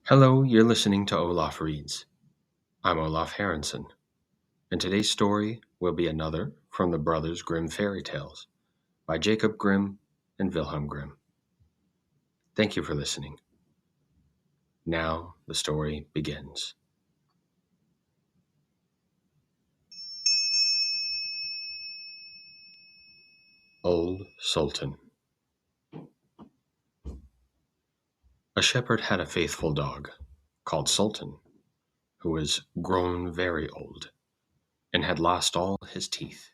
Hello, you're listening to Olaf Reads. I'm Olaf Harrison, and today's story will be another from the Brothers Grimm fairy tales by Jacob Grimm and Wilhelm Grimm. Thank you for listening. Now the story begins. Old Sultan. A shepherd had a faithful dog called Sultan, who was grown very old and had lost all his teeth.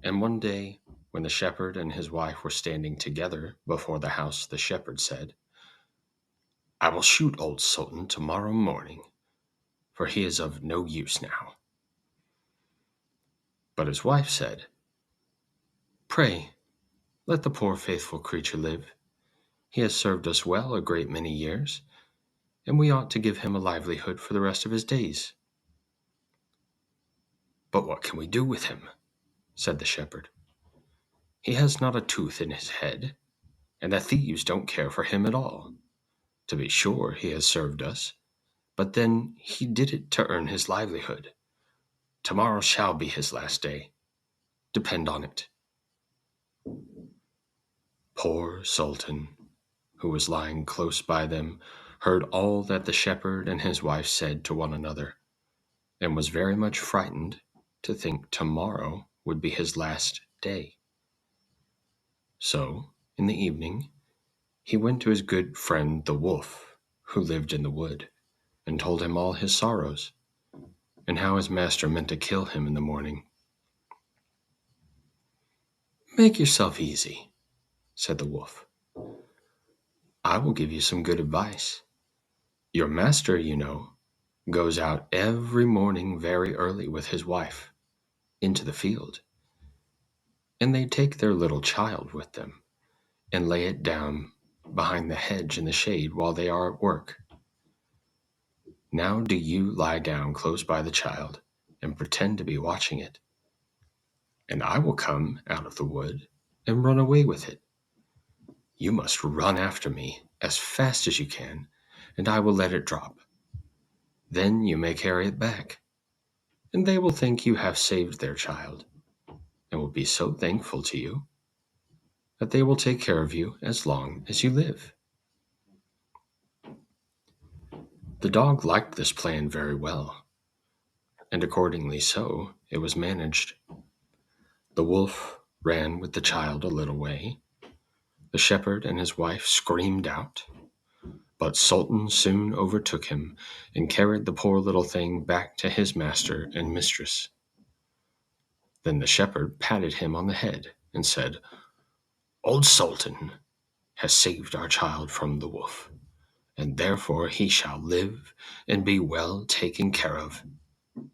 And one day, when the shepherd and his wife were standing together before the house, the shepherd said, "I will shoot old Sultan tomorrow morning, for he is of no use now." But his wife said, "Pray, let the poor faithful creature live. He has served us well a great many years, and we ought to give him a livelihood for the rest of his days." "But what can we do with him?" said the shepherd. "He has not a tooth in his head, and the thieves don't care for him at all. To be sure, he has served us, but then he did it to earn his livelihood. Tomorrow shall be his last day. Depend on it." Poor Sultan, who was lying close by them, heard all that the shepherd and his wife said to one another, and was very much frightened to think tomorrow would be his last day. So, in the evening, he went to his good friend the wolf, who lived in the wood, and told him all his sorrows, and how his master meant to kill him in the morning. "Make yourself easy," said the wolf. "I will give you some good advice. Your master, you know, goes out every morning very early with his wife into the field, and they take their little child with them and lay it down behind the hedge in the shade while they are at work. Now do you lie down close by the child and pretend to be watching it, and I will come out of the wood and run away with it. You must run after me as fast as you can, and I will let it drop. Then you may carry it back, and they will think you have saved their child, and will be so thankful to you that they will take care of you as long as you live." The dog liked this plan very well, and accordingly so it was managed. The wolf ran with the child a little way. The shepherd and his wife screamed out, but Sultan soon overtook him and carried the poor little thing back to his master and mistress. Then the shepherd patted him on the head and said, "Old Sultan has saved our child from the wolf, and therefore he shall live and be well taken care of,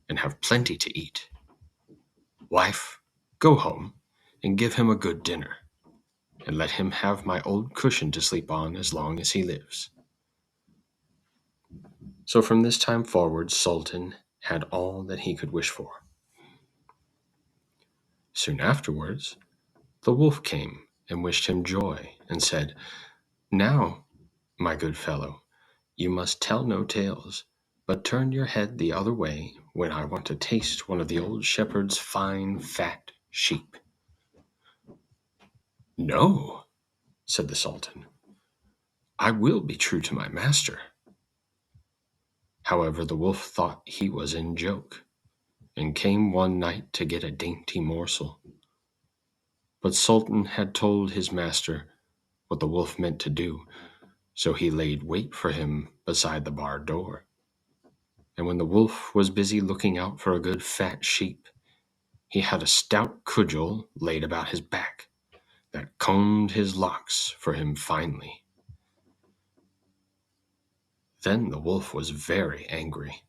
and have plenty to eat. Wife, go home and give him a good dinner, and let him have my old cushion to sleep on as long as he lives." So from this time forward, Sultan had all that he could wish for. Soon afterwards, the wolf came and wished him joy, and said, "Now, my good fellow, you must tell no tales, but turn your head the other way when I want to taste one of the old shepherd's fine fat sheep." "No," said the Sultan, "I will be true to my master." However, the wolf thought he was in joke, and came one night to get a dainty morsel. But Sultan had told his master what the wolf meant to do, so he laid wait for him beside the barred door. And when the wolf was busy looking out for a good fat sheep, he had a stout cudgel laid about his back that combed his locks for him finely. Then the wolf was very angry,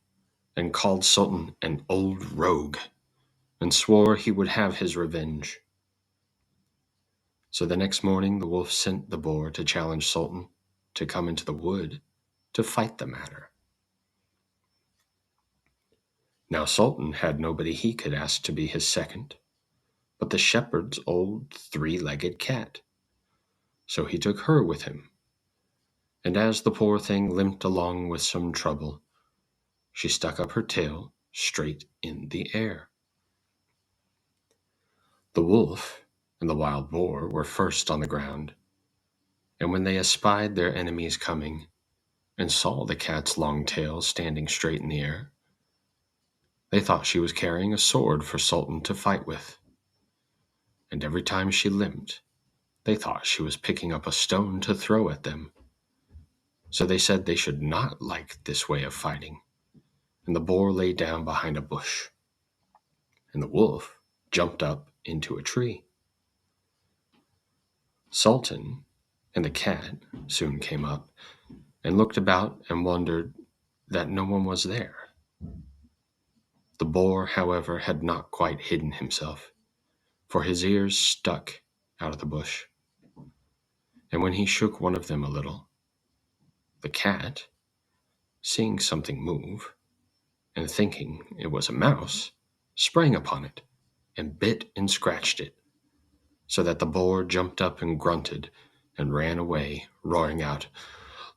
and called Sultan an old rogue, and swore he would have his revenge. So the next morning the wolf sent the boar to challenge Sultan to come into the wood to fight the matter. Now Sultan had nobody he could ask to be his second, but the shepherd's old three-legged cat. So he took her with him, and as the poor thing limped along with some trouble, she stuck up her tail straight in the air. The wolf and the wild boar were first on the ground, and when they espied their enemies coming, and saw the cat's long tail standing straight in the air, they thought she was carrying a sword for Sultan to fight with, and every time she limped, they thought she was picking up a stone to throw at them. So they said they should not like this way of fighting, and the boar lay down behind a bush, and the wolf jumped up into a tree. Sultan and the cat soon came up, and looked about and wondered that no one was there. The boar, however, had not quite hidden himself, for his ears stuck out of the bush, and when he shook one of them a little, the cat, seeing something move, and thinking it was a mouse, sprang upon it, and bit and scratched it, so that the boar jumped up and grunted, and ran away, roaring out,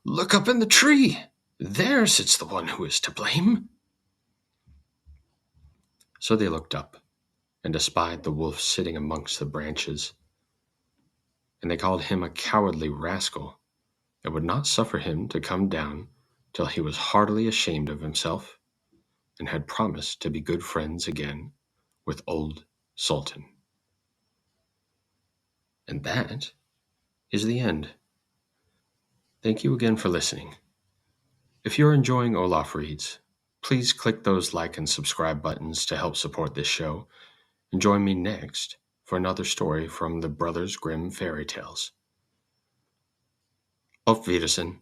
"Look up in the tree! There sits the one who is to blame!" So they looked up, and espied the wolf sitting amongst the branches, and they called him a cowardly rascal, and would not suffer him to come down till he was heartily ashamed of himself, and had promised to be good friends again with old Sultan. And that is the end. Thank you again for listening. If you're enjoying Olaf Reads, please click those like and subscribe buttons to help support this show, and join me next for another story from the Brothers Grimm fairy tales. Auf Wiedersehen.